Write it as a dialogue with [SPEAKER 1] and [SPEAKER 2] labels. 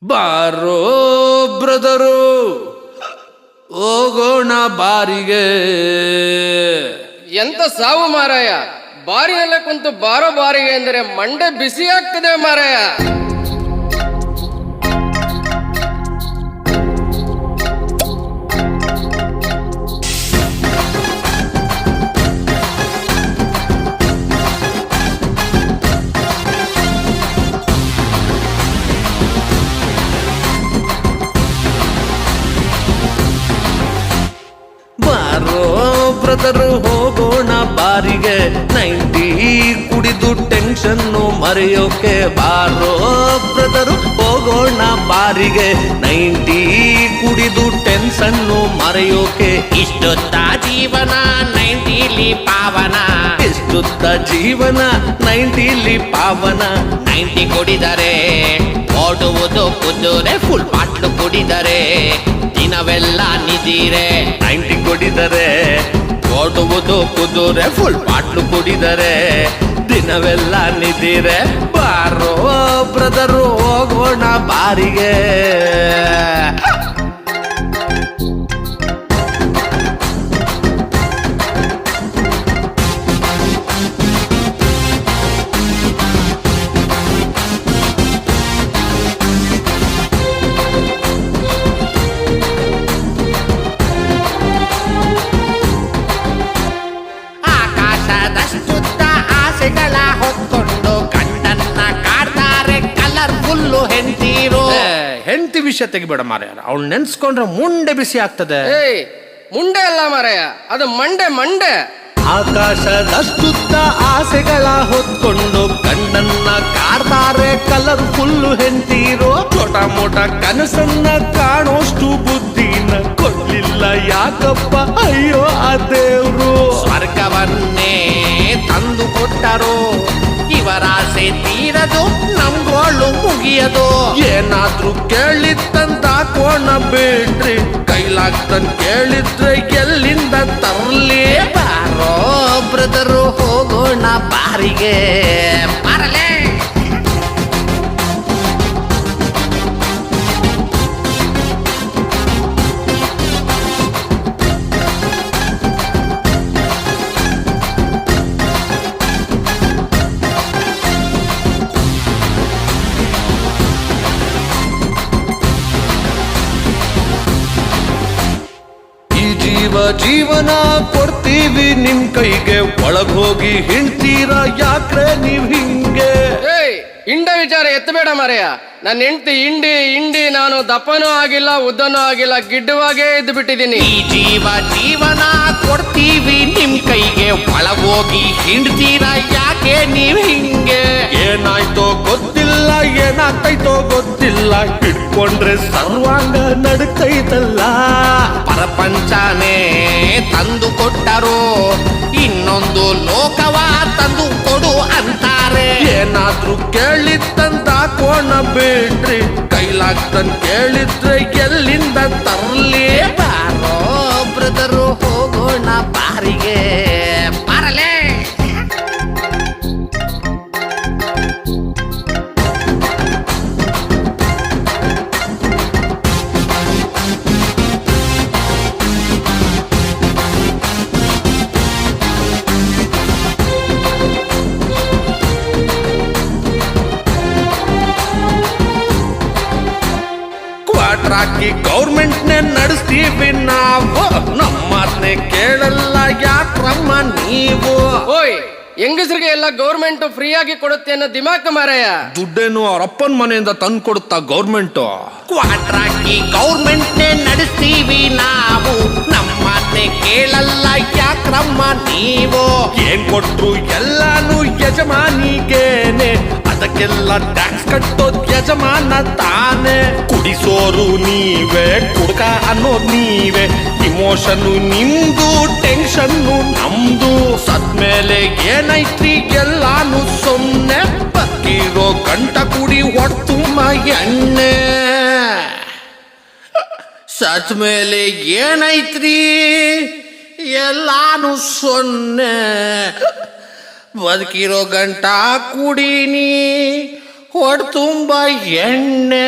[SPEAKER 1] ಬಾರೋ ಬ್ರದರು ಹೋಗೋಣ ಬಾರಿಗೆ.
[SPEAKER 2] ಎಂತ ಸಾವು ಮಾರಾಯ, ಬಾರಿನಲ್ಲೇ ಕುಂತು ಬಾರೋ ಬಾರಿಗೆ ಎಂದರೆ ಮಂಡೆ ಬಿಸಿ ಆಗ್ತದೆ ಮಾರಾಯ.
[SPEAKER 1] ಬಾರೋ ಬ್ರದರು ಹೋಗೋಣ ಬಾರಿಗೆ, 90 ಕುಡಿದು ಟೆನ್ಷನ್ನು ಮರೆಯೋಕೆ. ಬಾರೋ ಬ್ರದರು ಹೋಗೋಣ ಬಾರಿಗೆ, 90 ಕುಡಿದು ಟೆನ್ಷನ್ನು ಮರೆಯೋಕೆ.
[SPEAKER 3] ಇಷ್ಟೊತ್ತ ಜೀವನ 90ಲಿ ಪಾವನ,
[SPEAKER 1] ಇಷ್ಟುತ್ತ ಜೀವನ 90ಲಿ ಪಾವನ.
[SPEAKER 3] 90 ಕುಡಿದರೆ ಓಡುವುದು ಕುದುರೆ, ಫುಲ್ ಬಾಟ್ಲು ಕುಡಿದರೆ ದಿನವೆಲ್ಲ ನಿದಿರೆ.
[SPEAKER 1] 90 ಕುಡಿದರೆ ಓಡುವುದು ಕುದುರೆ, ಫುಲ್ ಬಾಟ್ಲು ಕುಡಿದರೆ ದಿನವೆಲ್ಲ ನಿದಿರೆ. ಬಾರೋ ಬ್ರದರು ಹೋಗೋಣ ಬಾರಿಗೆ.
[SPEAKER 3] ಆಕಾಶದಷ್ಟುದ್ದ ಆಸೆಗಳ ಹೊತ್ಕೊಂಡು ಗಂಡನ್ನ ಕಾಡ್ತಾರೆ ಕಲರ್ಫುಲ್ಲು ಹೆಂಡತೀರು.
[SPEAKER 1] ಹೆಂಡತಿ ವಿಷಯ ತೆಗಿಬೇಡ ಮಾರ್ಯಾರ, ಅವ್ಳು ನೆನ್ಸ್ಕೊಂಡ್ರೆ ಮುಂಡೆ ಬಿಸಿ ಆಗ್ತದೆ.
[SPEAKER 2] ಏಯ್, ಮುಂಡೆ ಅಲ್ಲ ಮಾರಾಯ, ಅದು ಮಂಡೆ ಮಂಡೆ.
[SPEAKER 1] ಆಕಾಶದಷ್ಟುದ್ದ ಆಸೆಗಳ ಹೊತ್ಕೊಂಡು ಗಂಡನ್ನ ಕಾಡ್ತಾರೆ ಕಲರ್ಫುಲ್ಲು ಹೆಂಡತೀರು. ಚೋಟ ಮೋಟ ಕನಸನ್ನ ಕಾಣೋಷ್ಟು ಬುದ್ಧಿನ ಕೊಡ್ಲಿಲ್ಲ ಯಾಕಪ್ಪ ಅಯ್ಯೋ ಆ ದೇವ್ರು.
[SPEAKER 3] ಸ್ವರ್ಗವನ್ನೇ ತಂದು ಕೊಟ್ಟರು, ಇವರಾಸೆ ತೀರದು ನಮ್ಗೋಳು ಮುಗಿಯದು.
[SPEAKER 1] ಏನಾದ್ರೂ ಕೇಳಿತ್ತಂತ ಕೋಣ ಬಿಟ್ರಿ, ಕೈಲಾಗ್ತನ್ ಕೇಳಿದ್ರೆ ಎಲ್ಲಿಂದ ತರ್ಲಿ.
[SPEAKER 3] ಬಾರೋ ಬ್ರದರು ಹೋಗೋಣ ಬಾರಿಗೆ. ಬರಲೇ
[SPEAKER 1] ಜೀವನ ಕೊಡ್ತೀವಿ ನಿಮ್ ಕೈಗೆ, ಒಳಗೋಗಿ ಹಿಂಡ್ತೀರಾ ಯಾಕ್ರೆ ನೀವ್ ಹಿಂಗೆ.
[SPEAKER 2] ಏಯ್, ಇಂಡೆ ವಿಚಾರ ಎತ್ತಬೇಡ ಮಾರಾಯ. ನನ್ನ ಹೆಂಡತಿ ಇಂಡಿ ಇಂಡಿ, ನಾನು ದಪ್ಪನೂ ಆಗಿಲ್ಲ ಉದ್ದನೂ ಆಗಿಲ್ಲ, ಗಿಡ್ಡವಾಗೇ ಇದ್ದು ಬಿಟ್ಟಿದ್ದೀನಿ.
[SPEAKER 3] ಈ ಜೀವನ ಕೊಡ್ತೀವಿ ನಿಮ್ ಕೈಗೆ, ಒಳಗೋಗಿ ಹಿಂಡ್ತೀರಾ ಯಾಕೆ ನೀವ್ ಹಿಂಗೆ.
[SPEAKER 1] ಏನಾಯ್ತೋ ಗೊತ್ತಿಲ್ಲ, ಏನಾಗ್ತೈತೋ ಗೊತ್ತಿಲ್ಲ, ಹಿಡ್ಕೊಂಡ್ರೆ ಸರ್ವಾಂಗ ನಡುತ್ತೈತಲ್ಲ.
[SPEAKER 3] ಪ್ರಪಂಚನೇ ತಂದು ಕೊಟ್ಟರು, ಇನ್ನೊಂದು ಲೋಕವ ತಂದು ಕೊಡು ಅಂತಾರೆ.
[SPEAKER 1] ಏನಾದ್ರೂ ಕೇಳಿತ್ತಂತ ಕೋಣ ಬಿಟ್ರಿ, ಕೈಲಾಗ್ತನ್ ಕೇಳಿದ್ರೆ ಎಲ್ಲಿಂದ ತರ್ಲಿ.
[SPEAKER 3] ಬಾರೋ ಬ್ರದರು ಹೋಗೋಣ ಬಾರಿಗೆ. ಬರಲೇ
[SPEAKER 1] ಕ್ವಾಟ್ರಾಕಿ ಗೌರ್ಮೆಂಟ್ನೇ ನಡೆಸ್ತೀವಿ ನಾವು, ನಮ್ಮ ಮಾತನ್ನೇ ಕೇಳಲ್ಲ ಯಾಕ್ರಮ್ಮ ನೀವು.
[SPEAKER 2] ಓಯ್, ಹೆಂಗಸರಿಗೆ ಎಲ್ಲ ಗೌರ್ಮೆಂಟ್ ಫ್ರೀ ಆಗಿ ಕೊಡುತ್ತೆ ಅನ್ನೋ ದಿಮಾಕ ಮಾರಾಯ.
[SPEAKER 1] ದುಡ್ಡೇನು ಅವ್ರ ಅಪ್ಪನ ಮನೆಯಿಂದ ತಂದು ಕೊಡುತ್ತಾ ಗೌರ್ಮೆಂಟ್.
[SPEAKER 3] ಕ್ವಾಟ್ರಾಕಿ ಗೌರ್ಮೆಂಟ್ನೇ ನಡೆಸ್ತೀವಿ ನಾವು, ನಮ್ಮನ್ನೇ ಕೇಳಲ್ಲ ಯಾಕ್ರಮ್ಮ ನೀವು.
[SPEAKER 1] ಏನ್ ಕೊಟ್ರು ಎಲ್ಲಾನು ಯಜಮಾನಿಗೇನೆ, ಅದಕ್ಕೆಲ್ಲ ಟ್ಯಾಕ್ಸ್ ಕಟ್ಟೋದ್ ಯಜಮಾನ ತಾನೆ. ಕುಡಿಸೋರು ನೀವೇ, ಕುಡ್ಕ ಅನ್ನೋದ್ ನೀವೇ, ಇಮೋಷನ್ನು ನಿಮ್ದು, ಟೆನ್ಷನ್ನು ನಮ್ದು. ಸತ್ಮೇಲೆ ಏನೈತ್ರಿ ಎಲ್ಲಾನು ಸೊನ್ನೆ, ಬಕ್ಕಿರೋ ಗಂಟ ಕುಡಿ ಹೊಡ್ತುಂಬ ಎಣ್ಣೆ.
[SPEAKER 3] ಸತ್ಮೇಲೆ ಏನೈತ್ರಿ ಎಲ್ಲಾನು ಸೊನ್ನೆ, ಬದುಕಿರೋ ಗಂಟ ಕುಡೀನಿ ಹೊಡ್ ತುಂಬ ಎಣ್ಣೆ